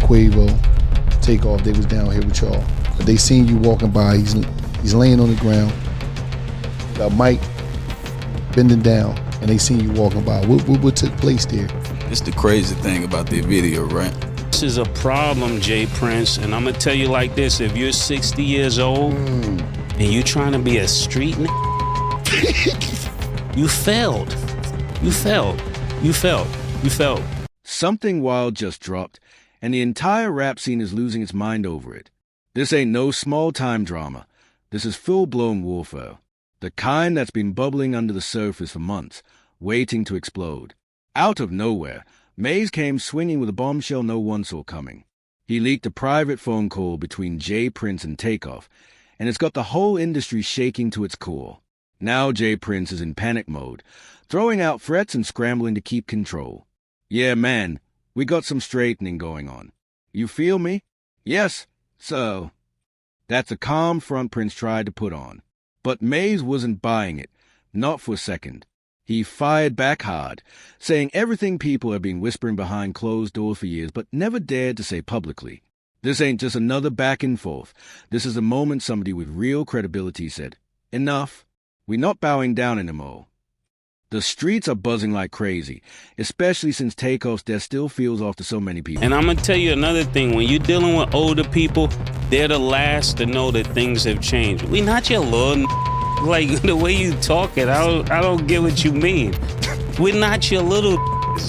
Quavo, Takeoff, they was down here with y'all. But they seen you walking by. He's laying on the ground. Got Mike bending down, and they seen you walking by. What took place there? It's the crazy thing about the video, right? This is a problem, Jay Prince, and I'm gonna tell you like this: if you're 60 years old and you trying to be a street you failed. You failed. You failed. You failed. Something wild just dropped, and the entire rap scene is losing its mind over it. This ain't no small-time drama. This is full-blown warfare. The kind that's been bubbling under the surface for months, waiting to explode. Out of nowhere, Mase came swinging with a bombshell no one saw coming. He leaked a private phone call between Jay Prince and Takeoff, and it's got the whole industry shaking to its core. Now Jay Prince is in panic mode, throwing out threats and scrambling to keep control. Yeah, man, we got some straightening going on. You feel me? Yes, so. That's a calm front Prince tried to put on. But Mase wasn't buying it, not for a second. He fired back hard, saying everything people have been whispering behind closed doors for years but never dared to say publicly. This ain't just another back and forth. This is the moment somebody with real credibility said, "Enough. We're not bowing down anymore." The streets are buzzing like crazy, especially since Takeoff's death still feels off to so many people. And I'm gonna tell you another thing: when you're dealing with older people, they're the last to know that things have changed. We not your little like the way you talk it. I don't get what you mean. We're not your little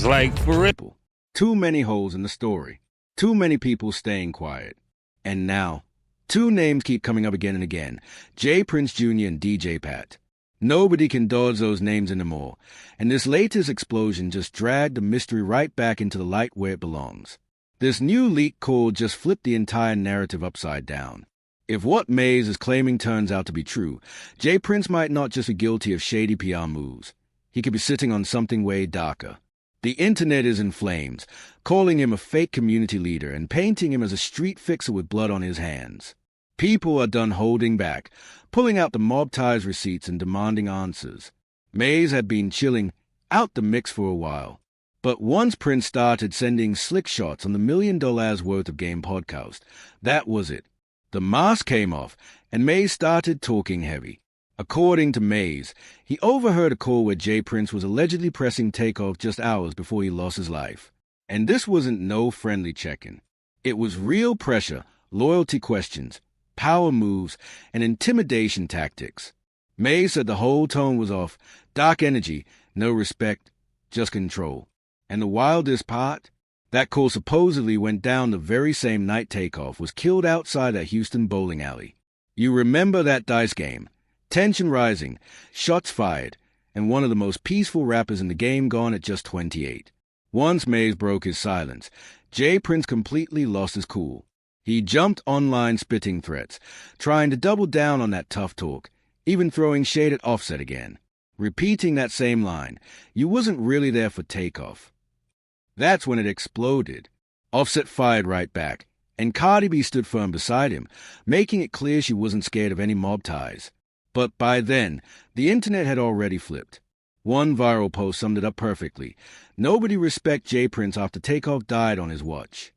like for real. Too many holes in the story. Too many people staying quiet. And now, two names keep coming up again and again: Jay Prince Jr. and DJ Pat. Nobody can dodge those names anymore, and this latest explosion just dragged the mystery right back into the light where it belongs. This new leak call just flipped the entire narrative upside down. If what Mase is claiming turns out to be true, Jay Prince might not just be guilty of shady PR moves. He could be sitting on something way darker. The internet is in flames, calling him a fake community leader and painting him as a street fixer with blood on his hands. People are done holding back, pulling out the mob ties receipts and demanding answers. Mase had been chilling out the mix for a while. But once Prince started sending slick shots on the $1 million worth of game podcast, that was it. The mask came off, and Mase started talking heavy. According to Mase, he overheard a call where Jay Prince was allegedly pressing Takeoff just hours before he lost his life. And this wasn't no friendly check-in. It was real pressure, loyalty questions, power moves, and intimidation tactics. Mase said the whole tone was off, dark energy, no respect, just control. And the wildest part? That call supposedly went down the very same night Takeoff was killed outside that Houston bowling alley. You remember that dice game? Tension rising, shots fired, and one of the most peaceful rappers in the game gone at just 28. Once Mase broke his silence, Jay Prince completely lost his cool. He jumped online spitting threats, trying to double down on that tough talk, even throwing shade at Offset again. Repeating that same line, "You wasn't really there for Takeoff." That's when it exploded. Offset fired right back, and Cardi B stood firm beside him, making it clear she wasn't scared of any mob ties. But by then, the internet had already flipped. One viral post summed it up perfectly. Nobody respect Jay Prince after Takeoff died on his watch.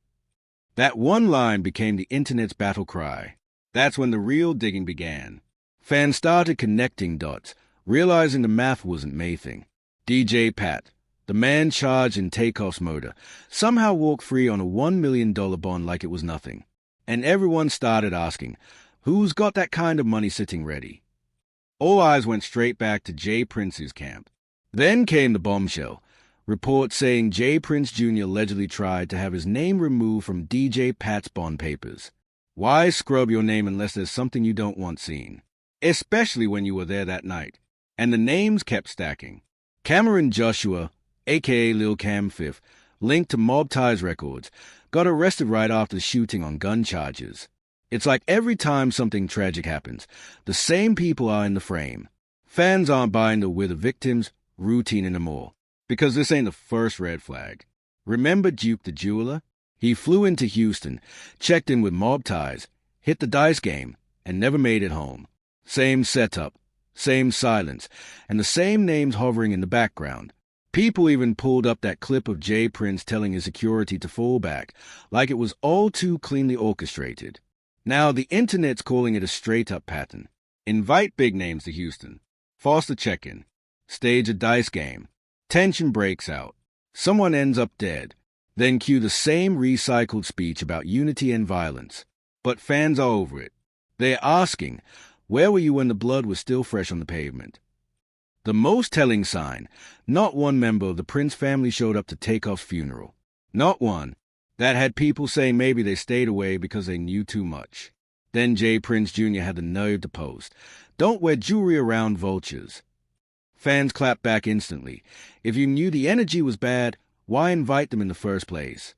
That one line became the internet's battle cry. That's when the real digging began. Fans started connecting dots, realizing the math wasn't Maything. DJ Pat, the man charged in Takeoff's murder, somehow walked free on a $1 million bond like it was nothing. And everyone started asking, who's got that kind of money sitting ready? All eyes went straight back to Jay Prince's camp. Then came the bombshell. Reports saying Jay Prince Jr. allegedly tried to have his name removed from DJ Pat's bond papers. Why scrub your name unless there's something you don't want seen? Especially when you were there that night. And the names kept stacking. Cameron Joshua, a.k.a. Lil Cam Fifth, linked to Mob Ties Records, got arrested right after the shooting on gun charges. It's like every time something tragic happens, the same people are in the frame. Fans aren't buying the "we're the victims" routine anymore, because this ain't the first red flag. Remember Duke the Jeweler? He flew into Houston, checked in with mob ties, hit the dice game, and never made it home. Same setup, same silence, and the same names hovering in the background. People even pulled up that clip of Jay Prince telling his security to fall back, like it was all too cleanly orchestrated. Now, the internet's calling it a straight-up pattern. Invite big names to Houston. Force the check-in. Stage a dice game. Tension breaks out. Someone ends up dead. Then cue the same recycled speech about unity and violence. But fans are over it. They're asking, where were you when the blood was still fresh on the pavement? The most telling sign, not one member of the Prince family showed up to Takeoff's funeral. Not one. That had people saying maybe they stayed away because they knew too much. Then Jay Prince Jr. had the nerve to post, "Don't wear jewelry around vultures." Fans clapped back instantly. If you knew the energy was bad, why invite them in the first place?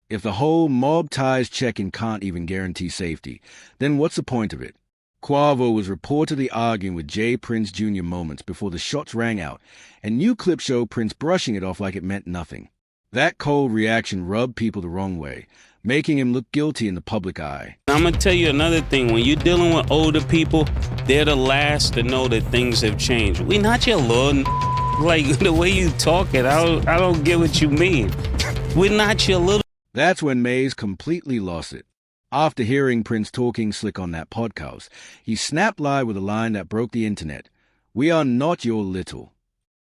If the whole mob ties check-in can't even guarantee safety, then what's the point of it? Quavo was reportedly arguing with Jay Prince Jr. moments before the shots rang out, and new clips show Prince brushing it off like it meant nothing. That cold reaction rubbed people the wrong way, making him look guilty in the public eye. I'm going to tell you another thing. When you're dealing with older people, they're the last to know that things have changed. We not your little like the way you talk it. I don't get what you mean. We're not your little. That's when Mase completely lost it. After hearing Prince talking slick on that podcast, he snapped live with a line that broke the internet. "We are not your little."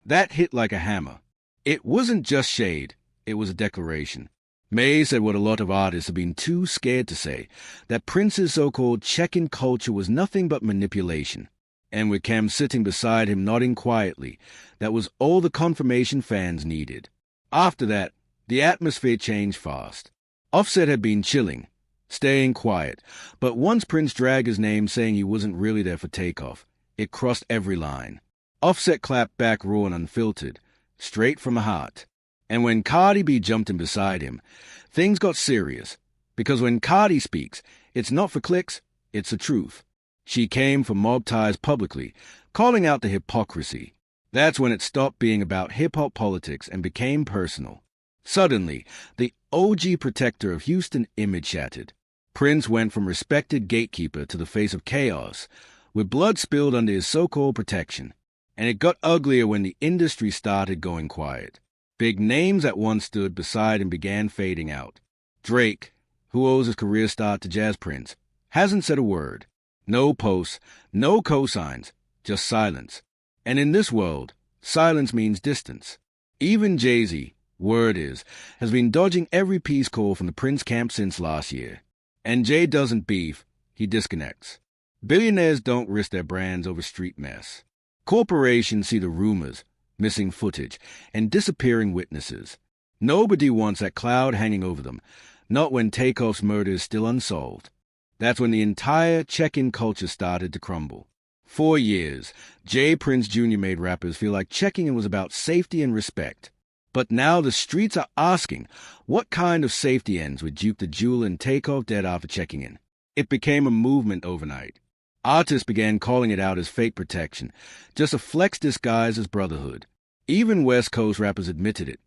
That hit like a hammer. It wasn't just shade, it was a declaration. Mase said what a lot of artists have been too scared to say, that Prince's so-called check-in culture was nothing but manipulation. And with Cam sitting beside him nodding quietly, that was all the confirmation fans needed. After that, the atmosphere changed fast. Offset had been chilling, staying quiet, but once Prince dragged his name saying he wasn't really there for Takeoff, it crossed every line. Offset clapped back raw and unfiltered, straight from the heart. And when Cardi B jumped in beside him, things got serious, because when Cardi speaks, it's not for clicks, it's the truth. She came for mob ties publicly, calling out the hypocrisy. That's when it stopped being about hip-hop politics and became personal. Suddenly, the OG protector of Houston image shattered. Prince went from respected gatekeeper to the face of chaos, with blood spilled under his so-called protection. And it got uglier when the industry started going quiet. Big names that once stood beside him began fading out. Drake, who owes his career start to Jazz Prince, hasn't said a word. No posts, no cosigns, just silence. And in this world, silence means distance. Even Jay-Z, word is, has been dodging every peace call from the Prince camp since last year. And Jay doesn't beef, he disconnects. Billionaires don't risk their brands over street mess. Corporations see the rumors, missing footage, and disappearing witnesses. Nobody wants that cloud hanging over them, not when Takeoff's murder is still unsolved. That's when the entire check-in culture started to crumble. For years, Jay Prince Jr. made rappers feel like checking-in was about safety and respect. But now the streets are asking, what kind of safety ends with Duke the Jewel and Takeoff dead after checking in? It became a movement overnight. Artists began calling it out as fake protection, just a flex disguised as brotherhood. Even West Coast rappers admitted it.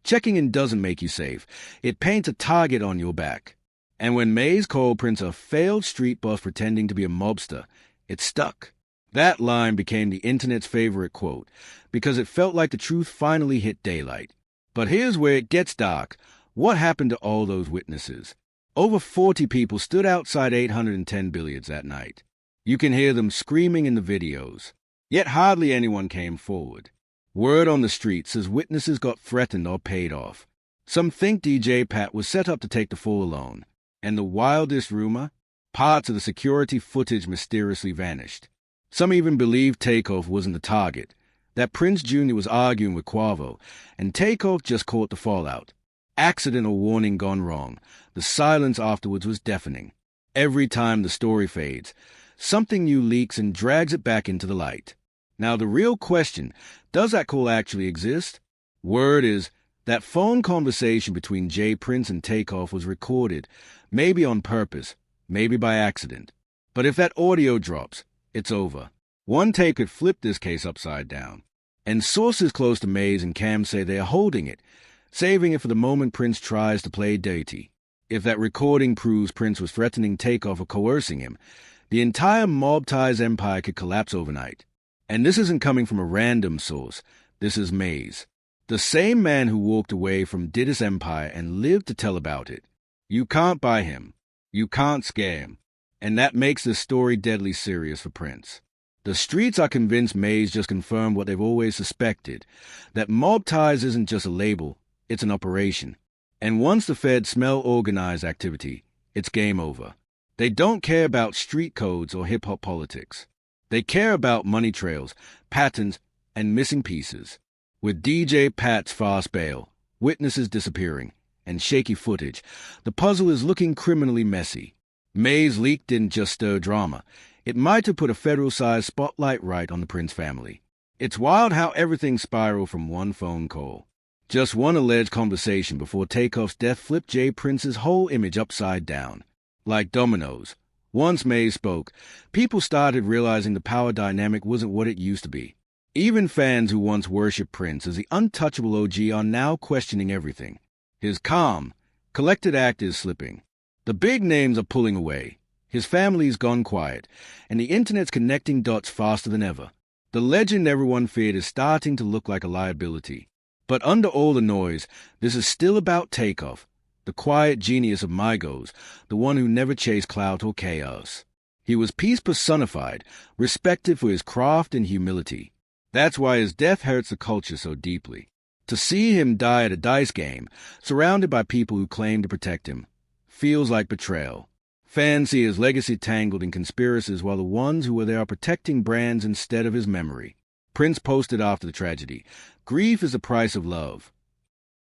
Checking in doesn't make you safe. It paints a target on your back. And when Mase called Prince a failed street boss pretending to be a mobster, it stuck. That line became the internet's favorite quote, because it felt like the truth finally hit daylight. But here's where it gets dark. What happened to all those witnesses? Over 40 people stood outside 810 Billiards that night. You can hear them screaming in the videos. Yet hardly anyone came forward. Word on the street says witnesses got threatened or paid off. Some think DJ Pat was set up to take the fall alone. And the wildest rumor? Parts of the security footage mysteriously vanished. Some even believe Takeoff wasn't the target, that Prince Jr. was arguing with Quavo, and Takeoff just caught the fallout. Accident or warning gone wrong. The silence afterwards was deafening. Every time the story fades, something new leaks and drags it back into the light. Now the real question, does that call actually exist? Word is, that phone conversation between Jay Prince and Takeoff was recorded, maybe on purpose, maybe by accident. But if that audio drops, it's over. One tape could flip this case upside down. And sources close to Mase and Cam say they are holding it, saving it for the moment Prince tries to play deity. If that recording proves Prince was threatening Takeoff or coercing him, the entire mob ties empire could collapse overnight. And this isn't coming from a random source. This is Mase. The same man who walked away from Didis Empire and lived to tell about it. You can't buy him. You can't scare him. And that makes this story deadly serious for Prince. The streets are convinced Mase just confirmed what they've always suspected, that mob ties isn't just a label, it's an operation. And once the feds smell organized activity, it's game over. They don't care about street codes or hip-hop politics. They care about money trails, patterns, and missing pieces. With DJ Pat's fast bail, witnesses disappearing, and shaky footage, the puzzle is looking criminally messy. May's leak didn't just stir drama. It might have put a federal-sized spotlight right on the Prince family. It's wild how everything spiraled from one phone call. Just one alleged conversation before Takeoff's death flipped Jay Prince's whole image upside down. Like dominoes, once Mase spoke, people started realizing the power dynamic wasn't what it used to be. Even fans who once worshipped Prince as the untouchable OG are now questioning everything. His calm, collected act is slipping. The big names are pulling away. His family's gone quiet, and the internet's connecting dots faster than ever. The legend everyone feared is starting to look like a liability. But under all the noise, this is still about Takeoff, the quiet genius of Migos, the one who never chased clout or chaos. He was peace personified, respected for his craft and humility. That's why his death hurts the culture so deeply. To see him die at a dice game, surrounded by people who claim to protect him, feels like betrayal. Fans see his legacy tangled in conspiracies while the ones who were there are protecting brands instead of his memory. Prince posted after the tragedy, "Grief is the price of love."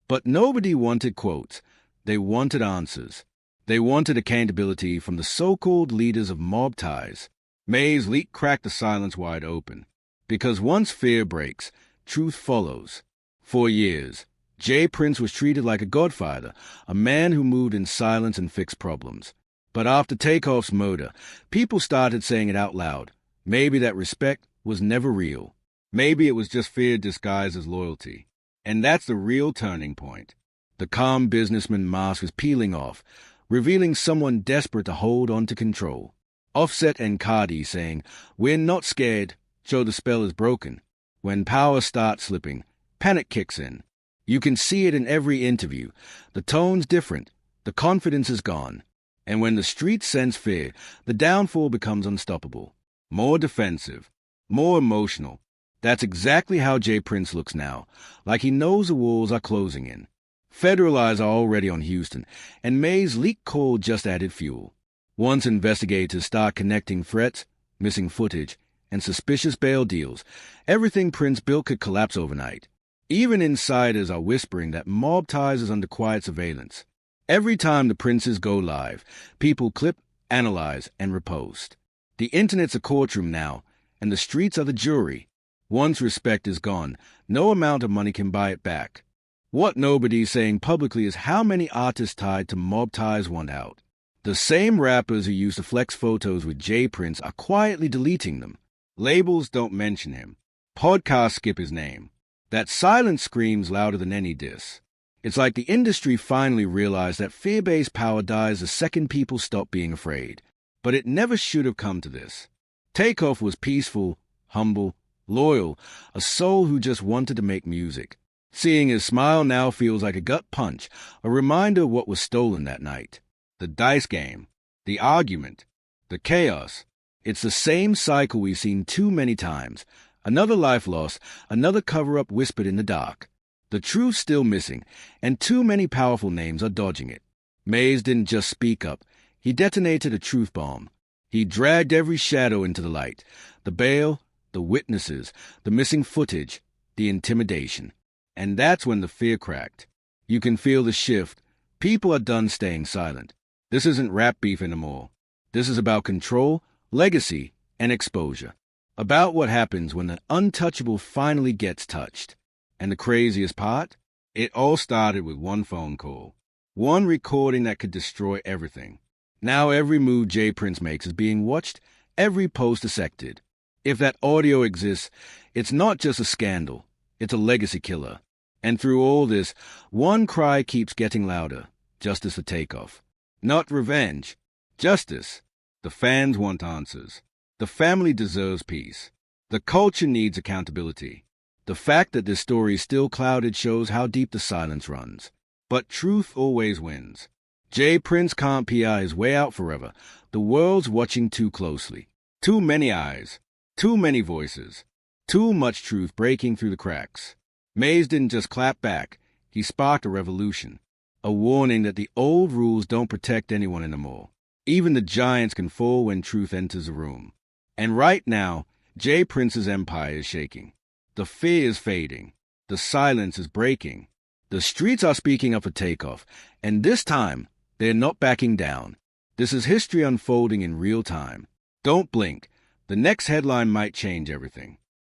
But nobody wanted quotes. They wanted answers. They wanted accountability from the so-called leaders of mob ties. May's leak cracked the silence wide open. Because once fear breaks, truth follows. For years, Jay Prince was treated like a godfather, a man who moved in silence and fixed problems. But after Takeoff's murder, people started saying it out loud. Maybe that respect was never real. Maybe it was just fear disguised as loyalty. And that's the real turning point. The calm businessman mask was peeling off, revealing someone desperate to hold on to control. Offset and Cardi saying, "We're not scared," show the spell is broken. When power starts slipping, panic kicks in. You can see it in every interview. The tone's different. The confidence is gone. And when the streets sense fear, the downfall becomes unstoppable. More defensive. More emotional. That's exactly how Jay Prince looks now, like he knows the walls are closing in. Federal eyes are already on Houston, and May's leak call just added fuel. Once investigators start connecting threats, missing footage, and suspicious bail deals, everything Prince built could collapse overnight. Even insiders are whispering that mob ties is under quiet surveillance. Every time the Princes go live, people clip, analyze, and repost. The internet's a courtroom now, and the streets are the jury. Once respect is gone, no amount of money can buy it back. What nobody's saying publicly is how many artists tied to mob ties want out. The same rappers who used to flex photos with Jay Prince are quietly deleting them. Labels don't mention him. Podcasts skip his name. That silence screams louder than any diss. It's like the industry finally realized that fear-based power dies the second people stop being afraid. But it never should have come to this. Takeoff was peaceful, humble, loyal, a soul who just wanted to make music. Seeing his smile now feels like a gut punch, a reminder of what was stolen that night. The dice game, the argument, the chaos. It's the same cycle we've seen too many times. Another life lost, another cover-up whispered in the dark. The truth's still missing, and too many powerful names are dodging it. Mase didn't just speak up. He detonated a truth bomb. He dragged every shadow into the light. The bail, the witnesses, the missing footage, the intimidation. And that's when the fear cracked. You can feel the shift. People are done staying silent. This isn't rap beef anymore. This is about control, legacy, and exposure. About what happens when the untouchable finally gets touched. And the craziest part? It all started with one phone call. One recording that could destroy everything. Now every move Jay Prince makes is being watched, every post dissected. If that audio exists, it's not just a scandal. It's a legacy killer. And through all this, one cry keeps getting louder. Justice for Takeoff. Not revenge. Justice. The fans want answers. The family deserves peace. The culture needs accountability. The fact that this story is still clouded shows how deep the silence runs. But truth always wins. Jay Prince can't PI his way out forever. The world's watching too closely. Too many eyes. Too many voices. Too much truth breaking through the cracks. Mase didn't just clap back. He sparked a revolution. A warning that the old rules don't protect anyone anymore. Even the giants can fall when truth enters a room. And right now, Jay Prince's empire is shaking. The fear is fading. The silence is breaking. The streets are speaking up for Takeoff, and this time, they're not backing down. This is history unfolding in real time. Don't blink. The next headline might change everything.